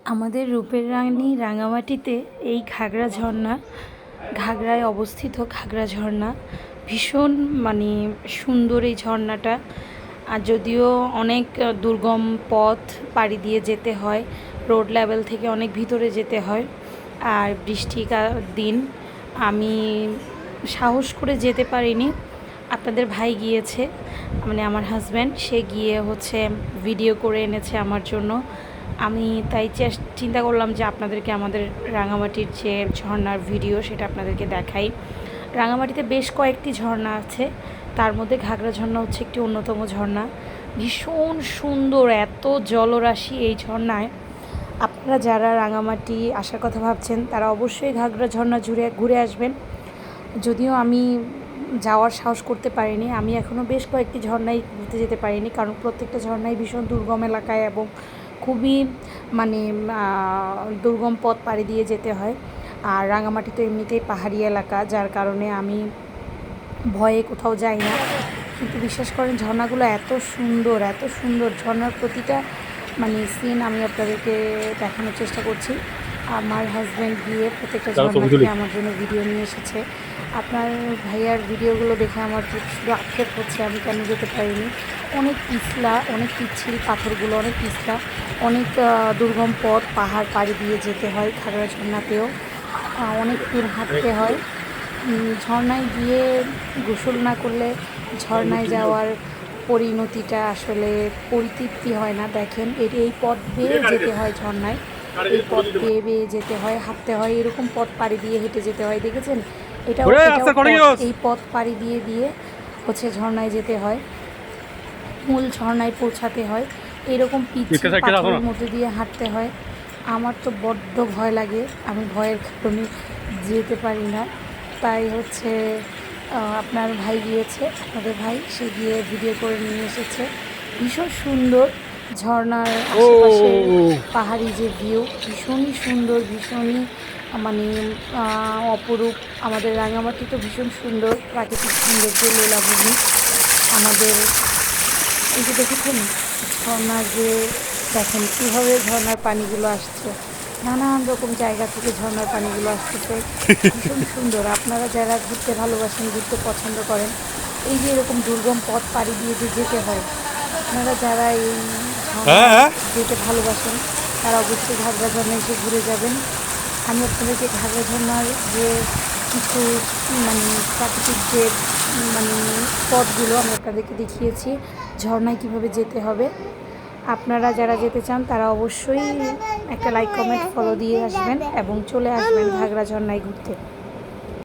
আমাদের রূপের রানী রাঙামাটিতে এই ঘাগড়া ঝর্ণা, ঘাগড়ায় অবস্থিত ঘাগড়া ঝর্ণা ভীষণ সুন্দর এই ঝর্ণাটা। আর যদিও অনেক দুর্গম পথ পাড়ি দিয়ে যেতে হয়, রোড লেভেল থেকে অনেক ভিতরে যেতে হয়। আর বৃষ্টিকাল দিন আমি সাহস করে যেতে পারিনি। আপনাদের ভাই গিয়েছে, আমার হাজব্যান্ড, সে গিয়ে ভিডিও করে এনেছে আমার জন্য। আমি তাই চিন্তা করলাম যে আপনাদেরকে আমাদের রাঙামাটির যে ঝর্ণার ভিডিও সেটা আপনাদেরকে দেখাই। রাঙামাটিতে বেশ কয়েকটি ঝর্ণা আছে, তার মধ্যে ঘাগড়া ঝর্ণা হচ্ছে একটি অন্যতম ঝর্ণা। ভীষণ সুন্দর, এত জলরাশি এই ঝর্ণায়। আপনারা যারা রাঙামাটি আসার কথা ভাবছেন তারা অবশ্যই ঘাগড়া ঝর্ণা ঘুরে আসবেন। যদিও আমি যাওয়ার সাহস করতে পারিনি, আমি এখনও বেশ কয়েকটি ঝর্ণায় ঘুরতে যেতে পারিনি, কারণ প্রত্যেকটা ঝর্ণায় ভীষণ দুর্গম এলাকায় এবং খুবই দুর্গম পথ পাড়ি দিয়ে যেতে হয়। আর রাঙামাটি তো এমনিতেই পাহাড়ি এলাকা, যার কারণে আমি ভয়ে কোথাও যাই না। কিন্তু বিশ্বাস করেন ঝর্ণাগুলো এত সুন্দর, এত সুন্দর। ঝর্ণার প্রতিটা সিন আমি আপনাদেরকে দেখানোর চেষ্টা করছি। আমার হাজব্যান্ড গিয়ে প্রত্যেকটা ঝর্ণা থেকে আমার জন্য ভিডিও নিয়ে এসেছে। আপনার ভাইয়ার ভিডিওগুলো দেখে আমার শুধু আক্ষেপ হচ্ছে আমি কেন যেতে পারিনি। অনেক পিছলা, অনেক পিচ্ছিল, পাথরগুলো অনেক পিছলা, অনেক দুর্গম পথ, পাহাড় পাড়ি দিয়ে যেতে হয়। ঘাগড়া ঝর্ণাতেও অনেক দূর হাঁটতে হয়। ঝর্ণায় গিয়ে গোসল না করলে ঝর্ণায় যাওয়ার পরিণতিটা আসলে পরিতৃপ্তি হয় না। দেখেন এই পথ বেয়ে যেতে হয় ঝর্ণায়, এই পথ বেয়ে বেয়ে যেতে হয়, হাঁটতে হয়, এরকম পথ পাড়ি দিয়ে হেঁটে যেতে হয়। দেখেছেন, এটাও এই পথ পাড়ি দিয়ে দিয়ে ঝর্ণায় যেতে হয়, মূল ঝর্ণায় পৌঁছাতে হয়। এরকম পিচ্ছিল পাথরের মধ্যে দিয়ে হাঁটতে হয়। আমার তো বড্ড ভয় লাগে, আমি ভয়ের কারণে যেতে পারি না। তাই আপনার ভাই গিয়েছে, আপনাদের ভাই, সে গিয়ে ভিডিও করে নিয়ে এসেছে। ভীষণ সুন্দর ঝর্ণার আশেপাশে পাহাড়ি যে ভিউ, ভীষণই সুন্দর, ভীষণই অপরূপ। আমাদের রাঙামাটি তো ভীষণ সুন্দর, প্রাকৃতিক সৌন্দর্য, লীলাভূমি আমাদের। এই যে দেখেছেন ঝর্ণার যে, দেখেন কীভাবে ঝর্ণার পানিগুলো আসছে, নানান রকম জায়গা থেকে ঝর্ণার পানিগুলো আসতেছে, ভীষণ সুন্দর। আপনারা যারা ঘুরতে ভালোবাসেন, ঘুরতে পছন্দ করেন, এই যে এরকম দুর্গম পথ পাড়ি দিয়ে যে যেতে হয়, আপনারা যারা এই যেতে ভালোবাসেন তারা অবশ্যই ঘাগড়া ঝর্ণা এসে ঘুরে যাবেন। আমি আপনাদেরকে ঘাগড়া ঝর্ণার যে কিছু প্রাকৃতিক যে পথগুলো আমি আপনাদেরকে দেখিয়েছি, ঝর্ণায় কীভাবে যেতে হবে। আপনারা যারা যেতে চান তারা অবশ্যই একটা লাইক, কমেন্ট, ফলো দিয়ে আসবেন এবং চলে আসবেন ঘাগড়া ঝর্ণায় ঘুরতে।